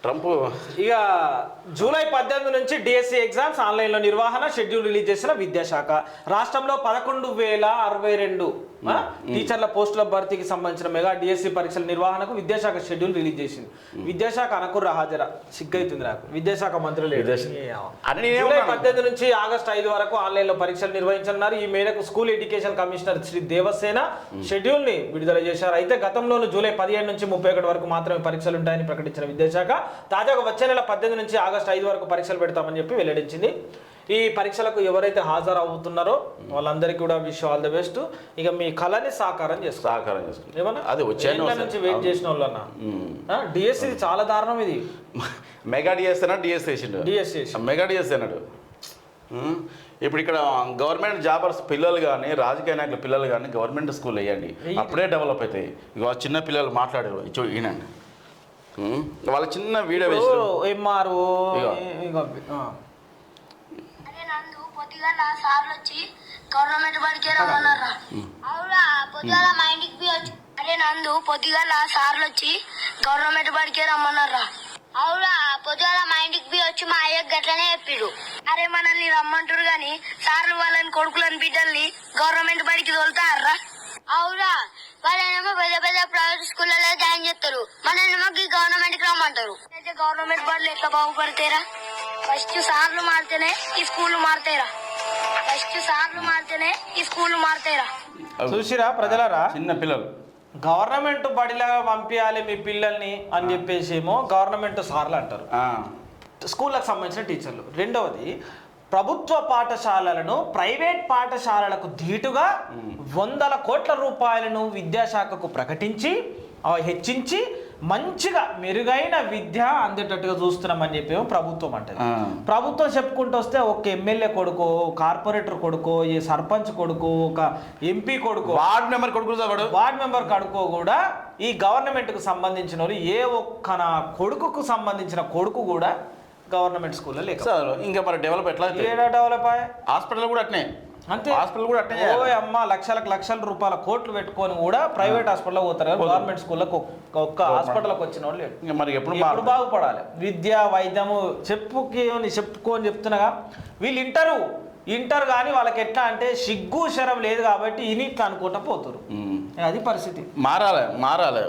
Trump ఇక July 18 నుంచి DSC exams ఆన్లైన్లో నిర్వహణ షెడ్యూల్ రిలీజ్ చేసిన విద్యాశాఖ. రాష్ట్రంలో 11,062 టీచర్ల పోస్టుల భర్తీకి సంబంధించిన మెగా డిఎస్సి పరీక్షల నిర్వహణకు విద్యాశాఖ షెడ్యూల్ రిలీజ్ చేసింది. విద్యాశాఖ అనకుర్ర హాజరా సిగ్గైతుంది నాకు. విద్యాశాఖ మంత్రులు జూలై 18 నుంచి ఆగస్టు 5 వరకు ఆన్లైన్లో పరీక్షలు నిర్వహించనున్నారు. ఈ మేరకు school education commissioner Shri Devasena schedule ని విడుదల చేశారు. అయితే గతంలోనూ జూలై 17 నుంచి 31 వరకు మాత్రమే పరీక్షలు ఉంటాయని ప్రకటించిన విద్యాశాఖ తాజాగా వచ్చే నెల 18 నుంచి ఆగస్టు 5 వరకు పరీక్షలు పెడతామని చెప్పి వెల్లడించింది. ఈ పరీక్షలకు ఎవరైతే హాజరు అవుతున్నారో వాళ్ళందరికీ కూడా విష్ ఆల్ ది బెస్ట్. ఇక మీ కళని సాకారం చేసుకుంటారు ఏమన్నా అది వచ్చే నుంచి వెయిట్ చేసిన వాళ్ళన్నా. డిఎస్సి చాలా దారుణం ఇది. మెగా డిఎస్ అన్నాడు, డిఎస్ వేసిండు, మెగా డిఎస్ అన్నాడు. ఇప్పుడు ఇక్కడ గవర్నమెంట్ జాబర్స్ పిల్లలు కానీ రాజకీయ నాయకుల పిల్లలు కానీ గవర్నమెంట్ స్కూల్ వేయండి, అప్పుడే డెవలప్ అవుతాయి. ఇక చిన్న పిల్లలు మాట్లాడారు ఈయనండి, వాళ్ళ చిన్న వీడియో వేసారు. గవర్నమెంట్ బడికి రమ్మన్నారా? అవునా, పొద్దుగాల మా ఇంటికి వచ్చి అరే నందు పొద్దుగాల సార్లు వచ్చి గవర్నమెంట్ బడికి రమ్మన్నారా? అవునా, పొద్దుగాల మా ఇంటికి వచ్చి మా అయ్యకు గట్లనే చెప్పిడు. అరే మనల్ని రమ్మంటారు గాని సార్లు వాళ్ళని కొడుకులని బిడ్డల్ని గవర్నమెంట్ బడికి తోలుతారా? అవునా, వాళ్ళేమో పెద్ద పెద్ద ప్రైవేట్ స్కూళ్ళలో జాయిన్ చేస్తారు, మనల్నేమో గవర్నమెంట్ కి రమ్మంటారు. అయితే గవర్నమెంట్ బడులు ఎట్లా బాగుపడతారా? ఫస్ట్ సార్లు మారితేనే ఈ స్కూల్ మారుతాయిరా. చూసిరా ప్రజలరా, చిన్న పిల్లలు గవర్నమెంట్ బడిలాగా పంపించాలి మీ పిల్లల్ని అని చెప్పేసి ఏమో గవర్నమెంట్ సార్లు అంటారు, స్కూళ్ళకు సంబంధించిన టీచర్లు. రెండవది, ప్రభుత్వ పాఠశాలలను ప్రైవేట్ పాఠశాలలకు ధీటుగా 100 కోట్ల రూపాయలను విద్యాశాఖకు ప్రకటించి హెచ్చించి మంచిగా మెరుగైన విద్య అందేటట్టుగా చూస్తున్నామని చెప్పి ప్రభుత్వం అంటది. ప్రభుత్వం చెప్పుకుంటూ వస్తే ఒక ఎమ్మెల్యే కొడుకో, కార్పొరేటర్ కొడుకో, ఈ సర్పంచ్ కొడుకో, ఒక ఎంపీ కొడుకో, వార్డ్ మెంబర్ కొడుకో కూడా ఈ గవర్నమెంట్కు సంబంధించిన వాళ్ళు ఏ ఒక్క నా కొడుకుకు సంబంధించిన కొడుకు కూడా గవర్నమెంట్ స్కూల్లో లేక ఇంకా మరి డెవలప్ ఎట్లా డెవలప్ అయ్యాయి. హాస్పిటల్ కూడా అట్నే, అంతే. హాస్పిటల్ కూడా అట్నే. అమ్మ లక్షల రూపాయల కోట్లు పెట్టుకొని కూడా ప్రైవేట్ హాస్పిటల్లో పోతారు కదా, గవర్నమెంట్ స్కూళ్ళకు ఒక్క హాస్పిటల్కి వచ్చిన వాళ్ళు లేడు. మరి ఎప్పుడు బాగుపడాలి విద్య వైద్యము చెప్పుకొని చెప్తున్నాగా. వీళ్ళు ఇంటర్ కానీ వాళ్ళకి ఎట్లా అంటే సిగ్గు శరం లేదు కాబట్టి ఇనిట్లు అనుకుంటా పోతారు. అది పరిస్థితి. మారాలి.